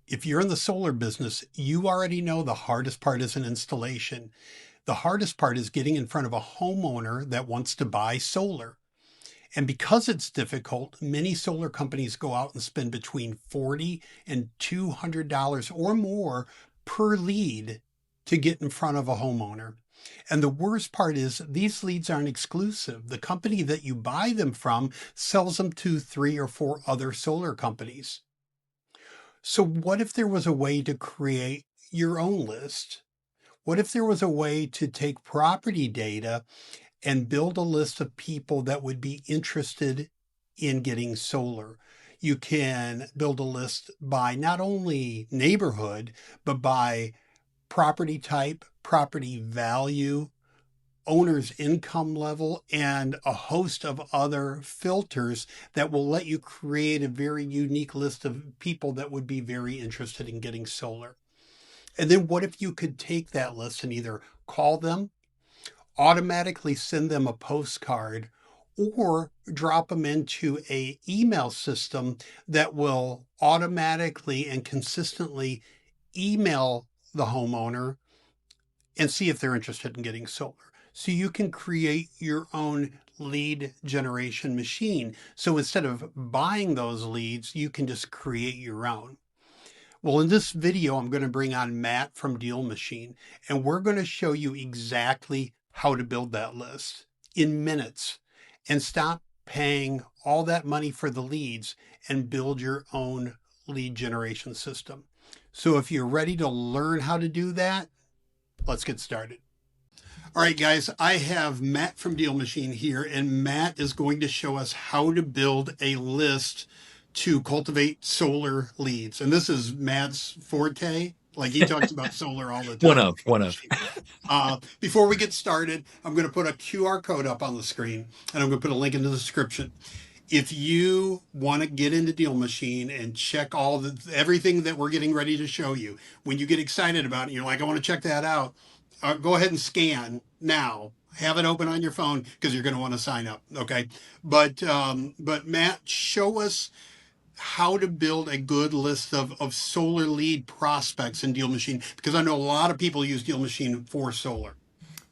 If you're in the solar business, you already know the hardest part is an installation. The hardest part is getting in front of a homeowner that wants to buy solar. And because it's difficult, many solar companies go out and spend between $40 and $200 or more per lead to get in front of a homeowner. And the worst part is these leads aren't exclusive. The company that you buy them from sells them to 3 or 4 other solar companies. So what if there was a way to create your own list? What if there was a way to take property data and build a list of people that would be interested in getting solar? You can build a list by not only neighborhood, but by property type, property value, owner's income level, and a host of other filters that will let you create a very unique list of people that would be very interested in getting solar. And then what if you could take that list and either call them, automatically send them a postcard, or drop them into a email system that will automatically and consistently email the homeowner and see if they're interested in getting solar. So you can create your own lead generation machine. So instead of buying those leads, you can just create your own. Well, in this video, I'm going to bring on Matt from DealMachine, and we're going to show you exactly how to build that list in minutes and stop paying all that money for the leads and build your own lead generation system. So if you're ready to learn how to do that, let's get started. All right, guys, I have Matt from DealMachine here, and Matt is going to show us how to build a list to cultivate solar leads. And this is Matt's forte. Like, he talks about solar all the time. One of. Before we get started, I'm going to put a QR code up on the screen, and I'm going to put a link in the description. If you want to get into DealMachine and check everything that we're getting ready to show you, when you get excited about it, you're like, I want to check that out, go ahead and scan now. Have it open on your phone because you're going to want to sign up. Okay. But Matt, show us how to build a good list of solar lead prospects in DealMachine, because I know a lot of people use DealMachine for solar.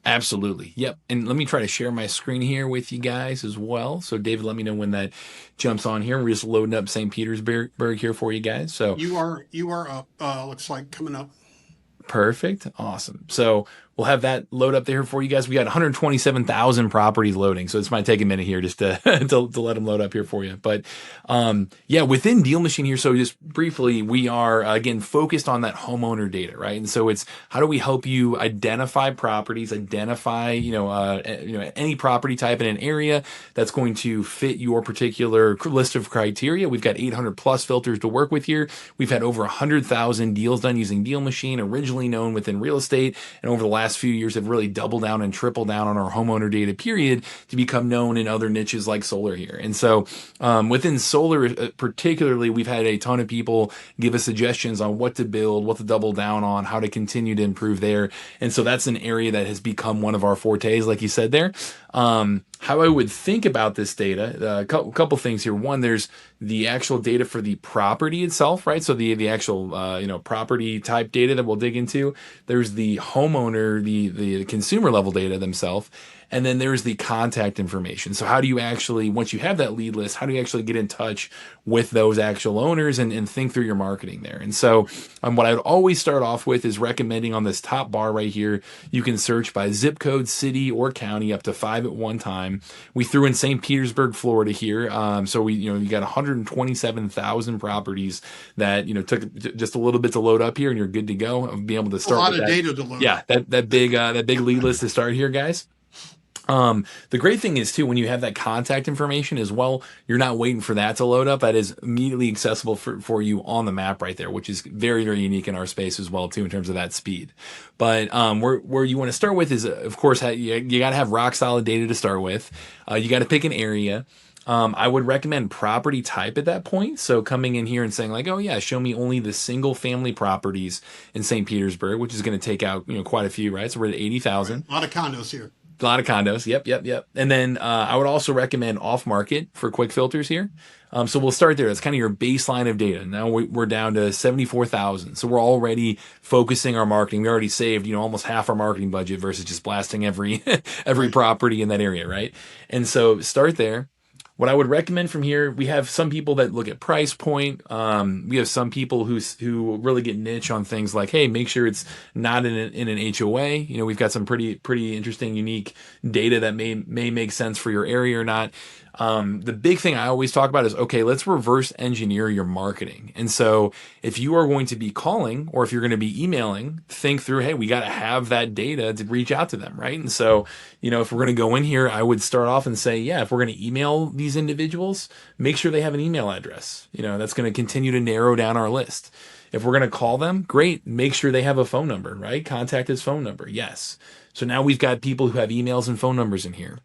Absolutely. Yep. And let me try to share my screen here with you guys as well. So David, let me know when that jumps on here. We're just loading up St. Petersburg here for you guys. So you are up, looks like coming up. Perfect. Awesome. So we'll have that load up there for you guys. We got 127,000 properties loading. So this might take a minute here just to, to let them load up here for you. But yeah, within DealMachine here, so just briefly, we are, again, focused on that homeowner data, right? And so it's how do we help you identify properties, identify, any property type in an area that's going to fit your particular list of criteria. We've got 800 plus filters to work with here. We've had over 100,000 deals done using DealMachine, originally known within real estate, and over the last few years have really doubled down and tripled down on our homeowner data period to become known in other niches like solar here. And so within solar particularly, we've had a ton of people give us suggestions on what to build, what to double down on, how to continue to improve there. And so that's an area that has become one of our fortes, like you said there. How I would think about this data, a couple things here. One, there's the actual data for the property itself, right? So the actual, property type data that we'll dig into. There's the homeowner, the consumer level data themselves. And then there's the contact information. So how do you actually, once you have that lead list, how do you actually get in touch with those actual owners and think through your marketing there? And so what I would always start off with is recommending on this top bar right here, you can search by zip code, city, or county, up to 5 at one time. We threw in St. Petersburg, Florida here. So we got 127,000 properties that, took just a little bit to load up here, and you're good to go. I'll be able to start a lot with of that. data to load. Yeah, that big lead list to start here, guys. The great thing is too, when you have that contact information as well, you're not waiting for that to load up. That is immediately accessible for you on the map right there, which is very, very unique in our space as well too, in terms of that speed. But, where you want to start with is, of course, you got to have rock solid data to start with. You got to pick an area. I would recommend property type at that point. So coming in here and saying like, oh yeah, show me only the single family properties in St. Petersburg, which is going to take out, quite a few, right? So we're at 80,000. A lot of condos here. A lot of condos. Yep. And then I would also recommend off market for quick filters here. So we'll start there. That's kind of your baseline of data. Now we're down to 74,000. So we're already focusing our marketing. We already saved, almost half our marketing budget versus just blasting every every property in that area, right? And so start there. What I would recommend from here, we have some people that look at price point. We have some people who really get niche on things like, hey, make sure it's not in an HOA. We've got some pretty interesting, unique data that may make sense for your area or not. The big thing I always talk about is, okay, let's reverse engineer your marketing. And so if you are going to be calling or if you're going to be emailing, think through, hey, we got to have that data to reach out to them, right? And so, if we're going to go in here, I would start off and say, yeah, if we're going to email these individuals, make sure they have an email address. That's going to continue to narrow down our list. If we're going to call them, great. Make sure they have a phone number, right? Contact his phone number. Yes. So now we've got people who have emails and phone numbers in here.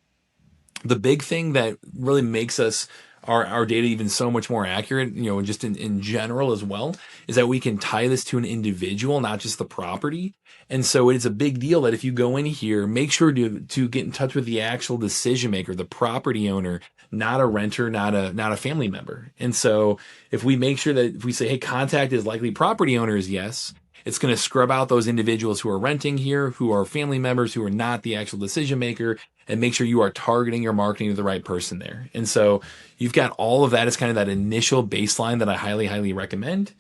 The big thing that really makes us our data even so much more accurate, just in general as well, is that we can tie this to an individual, not just the property. And so it's a big deal that if you go in here, make sure to get in touch with the actual decision maker, the property owner, not a renter, not a family member. And so if we make sure that if we say, hey, contact is likely property owners, yes, it's going to scrub out those individuals who are renting here, who are family members, who are not the actual decision maker, and make sure you are targeting your marketing to the right person there. And so you've got all of that as kind of that initial baseline that I highly, highly recommend.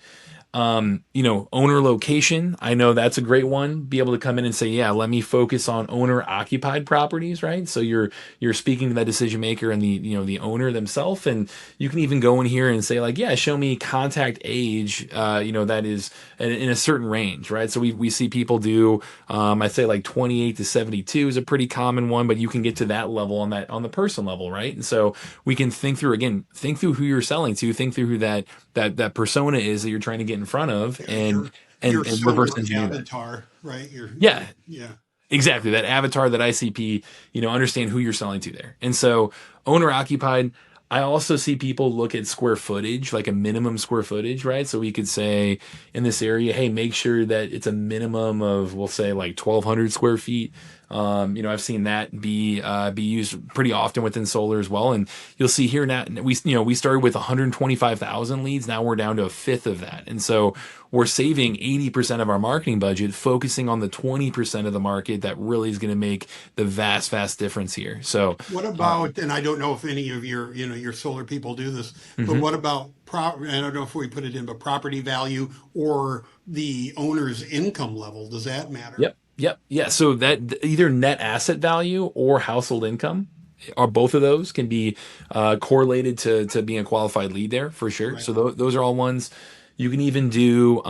Owner location. I know that's a great one. Be able to come in and say, yeah, let me focus on owner occupied properties, right? So you're speaking to that decision maker and the owner themselves. And you can even go in here and say like, yeah, show me contact age, that is in a certain range, right? So we see people do, I'd say like 28 to 72 is a pretty common one, but you can get to that level on the person level, right? And so we can think through who you're selling to, think through who that persona is that you're trying to get in front of, and reverse engineer avatar, right? Yeah, exactly. That avatar, that ICP, understand who you're selling to there. And so owner occupied, I also see people look at square footage, like a minimum square footage, right? So we could say in this area, hey, make sure that it's a minimum of, we'll say like 1,200 square feet. I've seen that be used pretty often within solar as well. And you'll see here now, we started with 125,000 leads. Now we're down to a fifth of that. And so we're saving 80% of our marketing budget, focusing on the 20% of the market that really is going to make the vast, vast difference here. So what about, and I don't know if any of your solar people do this, but what about, I don't know if we put it in, but property value or the owner's income level? Does that matter? Yep. Yeah. So that either net asset value or household income, or both of those can be correlated to being a qualified lead there for sure. Right. So those are all ones. You can even do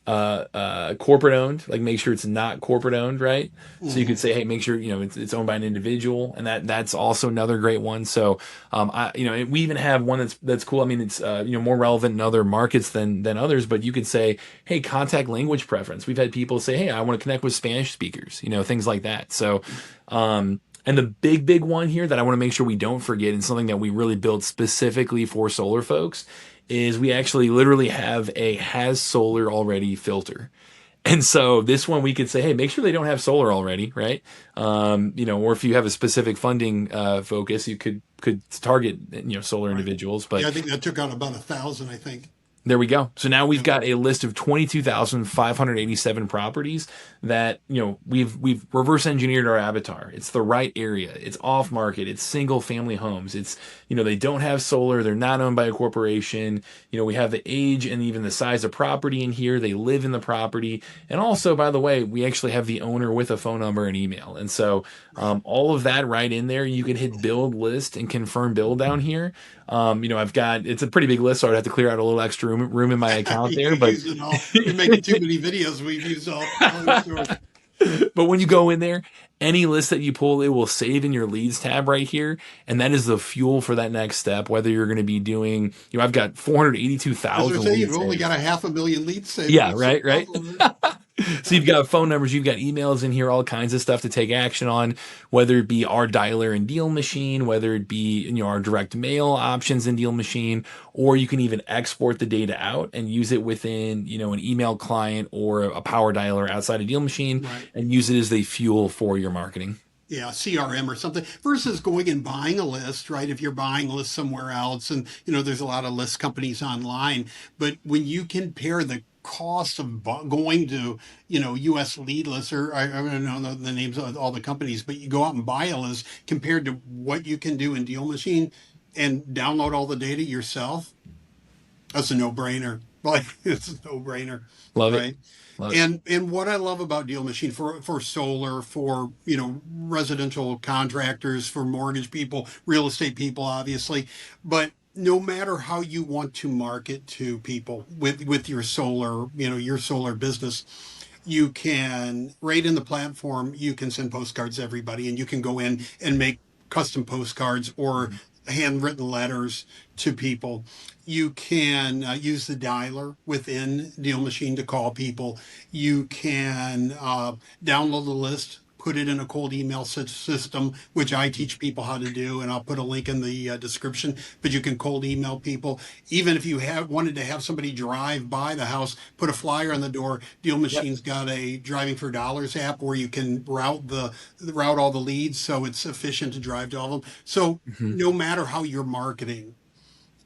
corporate owned, like make sure it's not corporate owned, right? So you could say, hey, make sure it's owned by an individual, and that's also another great one. So we even have one that's cool. I mean, it's more relevant in other markets than others, but you could say, hey, contact language preference. We've had people say, hey, I want to connect with Spanish speakers, things like that. So and the big one here that I want to make sure we don't forget, and something that we really built specifically for solar folks, is we actually literally have a has solar already filter. And so this one we could say, hey, make sure they don't have solar already, right? Or if you have a specific funding focus, you could target solar individuals. But yeah, I think that took out about 1,000, I think. There we go. So now we've got a list of 22,587 properties that, we've reverse engineered our avatar. It's the right area. It's off market. It's single family homes. It's, they don't have solar. They're not owned by a corporation. We have the age and even the size of property in here. They live in the property. And also, by the way, we actually have the owner with a phone number and email. And so all of that right in there, you can hit build list and confirm build down here. It's a pretty big list, so I'd have to clear out a little extra room in my account there. But you're making too many videos. We've used all the But when you go in there, any list that you pull, it will save in your leads tab right here. And that is the fuel for that next step, whether you're going to be doing, I've got 482,000 leads. You've only got 500,000 leads saved. Yeah, right. So you've got phone numbers, you've got emails in here, all kinds of stuff to take action on, whether it be our dialer in DealMachine, whether it be, our direct mail options in DealMachine, or you can even export the data out and use it within, an email client or a power dialer outside of DealMachine, and use it as the fuel for your marketing. Yeah, CRM or something versus going and buying a list, right? If you're buying lists somewhere else, and there's a lot of list companies online, but when you compare the cost of going to, US lead lists, or I don't know the names of all the companies, but you go out and buy a list compared to what you can do in Deal Machine and download all the data yourself, that's a no-brainer. Like it's a no-brainer, Love it. right? Love it. And what I love about Deal Machine for solar, for residential contractors, for mortgage people, real estate people, obviously, but no matter how you want to market to people with your solar, your solar business, you can right in the platform, you can send postcards to everybody, and you can go in and make custom postcards or Mhm. handwritten letters to people. You can use the dialer within Deal Machine to call people. You can download the list, put it in a cold email system, which I teach people how to do, and I'll put a link in the description. But you can cold email people. Even if you have wanted to have somebody drive by the house, put a flyer on the door. Deal Yep. Machine's got a Driving for Dollars app where you can route all the leads, so it's efficient to drive to all of them. So Mhm. no matter how you're marketing,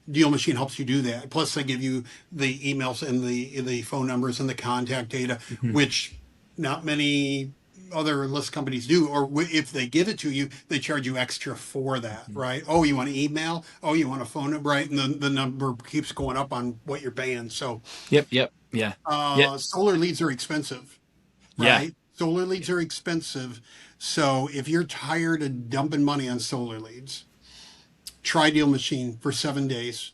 Deal Machine helps you do that. Plus, they give you the emails and the phone numbers and the contact data, Mhm. which not many other list companies do. Or if they give it to you, they charge you extra for that, Mhm. right? Oh, you want an email? Oh, you want a phone number? Right? And the number keeps going up on what you're paying. So, Yep. Yep. Yeah. Yeah. solar leads are expensive, Yeah. right? Solar leads are expensive. So, if you're tired of dumping money on solar leads, try Deal Machine for 7 days.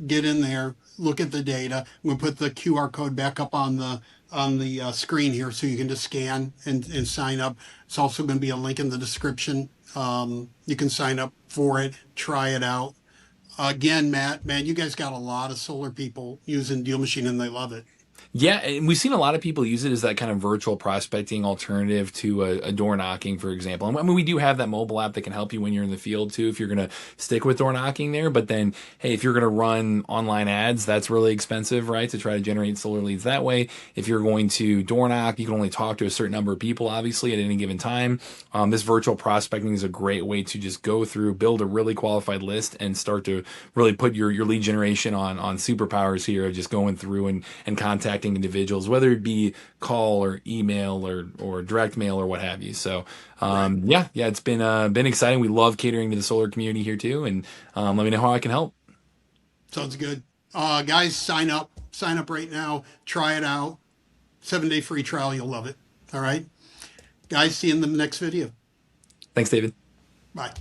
Get in there, look at the data. We'll put the QR code back up on the screen here, so you can just scan and sign up. It's also going to be a link in the description. You can sign up for it, try it out. Again, Matt, man, you guys got a lot of solar people using Deal Machine, and they love it. Yeah, and we've seen a lot of people use it as that kind of virtual prospecting alternative to a door knocking, for example. And I mean, we do have that mobile app that can help you when you're in the field too, if you're going to stick with door knocking there. But then, hey, if you're going to run online ads, that's really expensive, right? To try to generate solar leads that way. If you're going to door knock, you can only talk to a certain number of people, obviously, at any given time. This virtual prospecting is a great way to just go through, build a really qualified list, and start to really put your lead generation on superpowers here of just going through and contacting individuals, whether it be call or email or direct mail or what have you. So Right. yeah, it's been exciting. We love catering to the solar community here too, and let me know how I can help. Sounds good. Guys, sign up. Sign up right now. Try it out. 7 day free trial. You'll love it. All right. Guys, see you in the next video. Thanks, David. Bye.